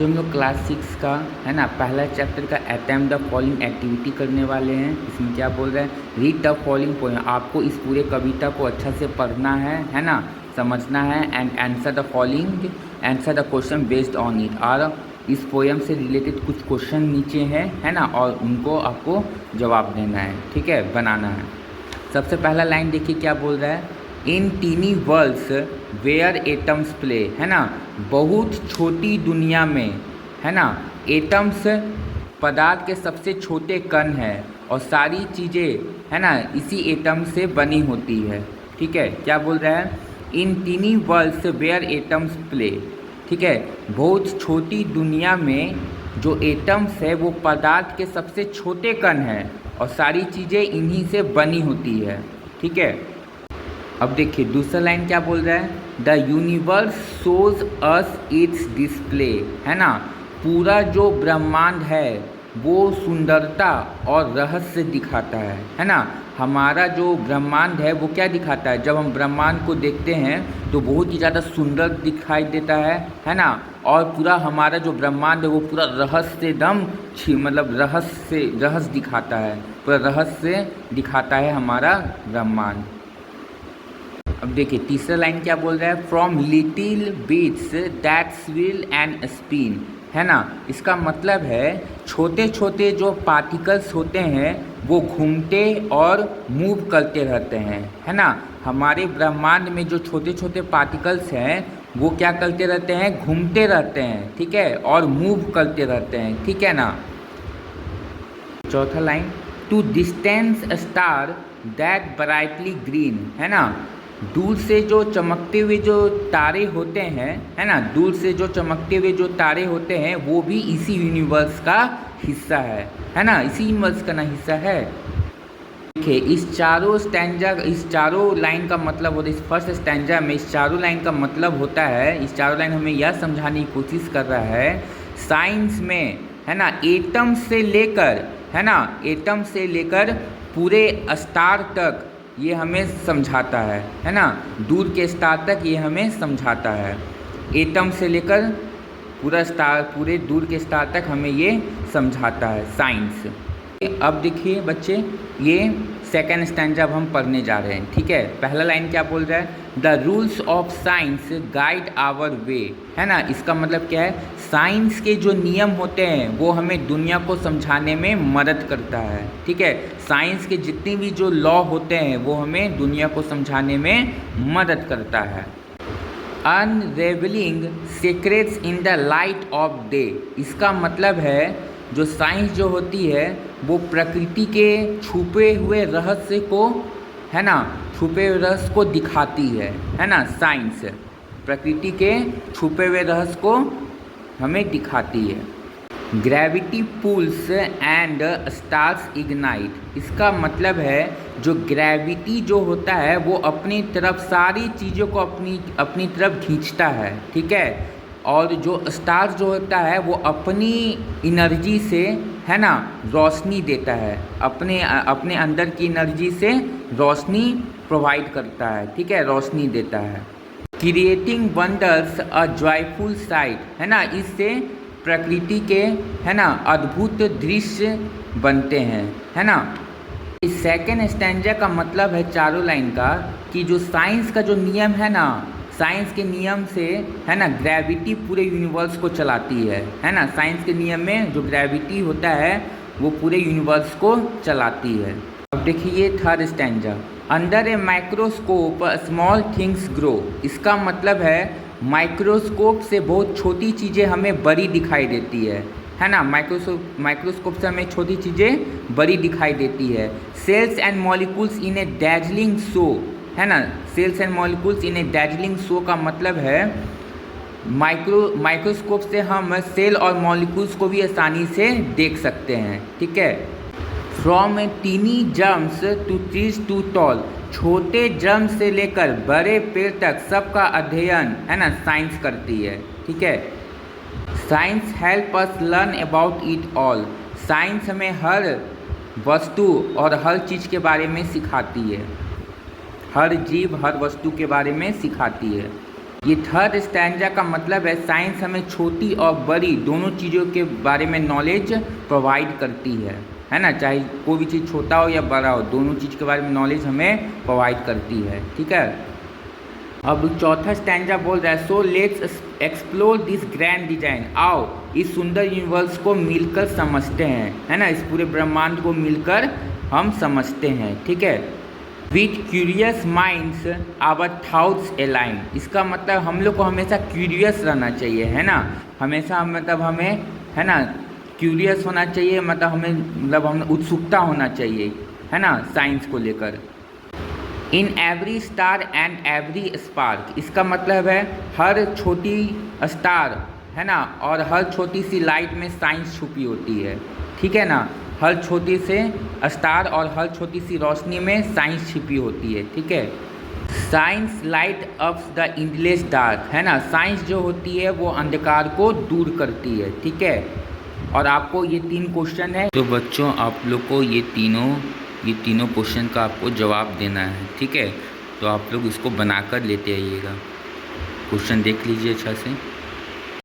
तो हम लोग क्लास 6 का है ना पहला चैप्टर का अटेम्प्ट द फॉलोइंग एक्टिविटी करने वाले हैं। इसमें क्या बोल रहे हैं, रीड द फॉलोइंग पोएम। आपको इस पूरे कविता को अच्छा से पढ़ना है ना, समझना है and answer the question based on it. और इस पोएम से रिलेटेड कुछ क्वेश्चन नीचे है ना, और उनको आपको जवाब देना है, ठीक है, बनाना है। सबसे पहला लाइन देखिए क्या बोल रहा है, in tiny worlds where atoms play, है ना, बहुत छोटी दुनिया में, है ना, एटम्स पदार्थ के सबसे छोटे कण है और सारी चीज़ें, है ना, इसी एटम से बनी होती है। ठीक है, क्या बोल रहा है, in tiny worlds where atoms play, ठीक है, बहुत छोटी दुनिया में जो एटम्स है वो पदार्थ के सबसे छोटे कण है और सारी चीज़ें इन्हीं से बनी होती है। ठीक है, अब देखिए दूसरा लाइन क्या बोल रहा है, the universe shows us it's display, है ना, पूरा जो ब्रह्मांड है वो सुंदरता और रहस्य दिखाता है ना। हमारा जो ब्रह्मांड है वो क्या दिखाता है, जब हम ब्रह्मांड को देखते हैं तो बहुत ही ज़्यादा सुंदर दिखाई देता है ना, और पूरा हमारा जो ब्रह्मांड है वो पूरा रहस्य मतलब रहस्य दिखाता है, पूरा रहस्य दिखाता है हमारा ब्रह्मांड। अब देखिए तीसरा लाइन क्या बोल रहा है, from little bits that swirl and spin, है ना, इसका मतलब है छोटे छोटे जो पार्टिकल्स होते हैं वो घूमते और मूव करते रहते हैं, है ना। हमारे ब्रह्मांड में जो छोटे छोटे पार्टिकल्स हैं वो क्या करते रहते हैं, घूमते रहते हैं, ठीक है, और मूव करते रहते हैं, ठीक है ना। चौथा line, to distance star that brightly green, है ना, दूर से जो चमकते हुए जो तारे होते हैं, है ना, दूर से जो चमकते हुए जो तारे होते हैं वो भी इसी यूनिवर्स का हिस्सा है ना, इसी यूनिवर्स का ना हिस्सा है। देखिए इस चारों लाइन का मतलब होता है, इस फर्स्ट स्टैंजा में इस चारों लाइन का मतलब होता है, इस चारों लाइन हमें यह समझाने की कोशिश कर रहा है, साइंस में, है ना, एटम से लेकर, है ना, एटम से लेकर पूरे स्टार तक ये हमें समझाता है ना, दूर के स्टार तक ये हमें समझाता है। एटम से लेकर पूरे दूर के स्टार तक हमें ये समझाता है साइंस। अब देखिए बच्चे, ये सेकेंड स्टैंजा अब हम पढ़ने जा रहे हैं। ठीक है, पहला लाइन क्या बोल रहा है, the rules of science guide our way, है ना, इसका मतलब क्या है, साइंस के जो नियम होते हैं वो हमें दुनिया को समझाने में मदद करता है। ठीक है, साइंस के जितने भी जो लॉ होते हैं वो हमें दुनिया को समझाने में मदद करता है। Unravelling secrets in the light of day, इसका मतलब है जो साइंस जो होती है वो प्रकृति के छुपे हुए रहस्य को, है ना, छुपे हुए रहस्य को दिखाती है ना, साइंस प्रकृति के छुपे हुए रहस्य को हमें दिखाती है। Gravity pulls and stars ignite, इसका मतलब है जो ग्रेविटी जो होता है वो अपनी तरफ सारी चीज़ों को अपनी तरफ खींचता है, ठीक है, और जो स्टार जो होता है वो अपनी एनर्जी से, है ना, रोशनी देता है, अपने अंदर की एनर्जी से रोशनी प्रोवाइड करता है, ठीक है, रोशनी देता है। क्रिएटिंग वंडर्स अ जॉयफुल साइट, है ना, इससे प्रकृति के, है ना, अद्भुत दृश्य बनते हैं, है ना। इस सेकेंड स्टैंजा का मतलब है चारों लाइन का कि जो साइंस का जो नियम है ना, साइंस के नियम से, है ना, ग्रेविटी पूरे यूनिवर्स को चलाती है ना, साइंस के नियम में जो ग्रेविटी होता है वो पूरे यूनिवर्स को चलाती है। अब देखिए third stanza, under a microscope small things grow, इसका मतलब है माइक्रोस्कोप से बहुत छोटी चीज़ें हमें बड़ी दिखाई देती है ना, माइक्रोस्कोप से हमें छोटी चीज़ें बड़ी दिखाई देती है। Cells and molecules in a dazzling show, है ना, cells and molecules in a dazzling show का मतलब है माइक्रोस्कोप से हम सेल और मॉलिक्यूल्स को भी आसानी से देख सकते हैं। ठीक है, from a tiny germs to trees to tall, छोटे जर्म से लेकर बड़े पेड़ तक सबका अध्ययन, है ना, साइंस करती है। ठीक है, science help us learn about it all, science हमें हर वस्तु और हर चीज़ के बारे में सिखाती है, हर जीव हर वस्तु के बारे में सिखाती है। ये थर्ड स्टैंजा का मतलब है साइंस हमें छोटी और बड़ी दोनों चीज़ों के बारे में नॉलेज प्रोवाइड करती है ना, चाहे कोई भी चीज़ छोटा हो या बड़ा हो, दोनों चीज़ के बारे में नॉलेज हमें प्रोवाइड करती है। ठीक है, अब चौथा स्टैंजा बोल रहा है so let's explore this grand design, आओ इस सुंदर यूनिवर्स को मिलकर समझते हैं, है ना, इस पूरे ब्रह्मांड को मिलकर हम समझते हैं। ठीक है, with curious minds our thoughts align, इसका मतलब हम लोग को हमेशा क्यूरियस रहना चाहिए, है ना, हमेशा मतलब हमें, है ना, क्यूरियस होना चाहिए, मतलब हमें उत्सुकता होना चाहिए, है ना, साइंस को लेकर। In every star and every spark, इसका मतलब है हर छोटी स्टार, है ना, और हर छोटी सी लाइट में साइंस छुपी होती है। ठीक है ना, हर छोटी से स्टार और हर छोटी सी रोशनी में साइंस छिपी होती है। ठीक है, science light ups the endless dark, है ना, साइंस जो होती है वो अंधकार को दूर करती है। ठीक है, और आपको ये 3 क्वेश्चन है, तो बच्चों आप लोग को ये तीनों क्वेश्चन का आपको जवाब देना है। ठीक है, तो आप लोग इसको बनाकर लेते आइएगा, क्वेश्चन देख लीजिए अच्छा से।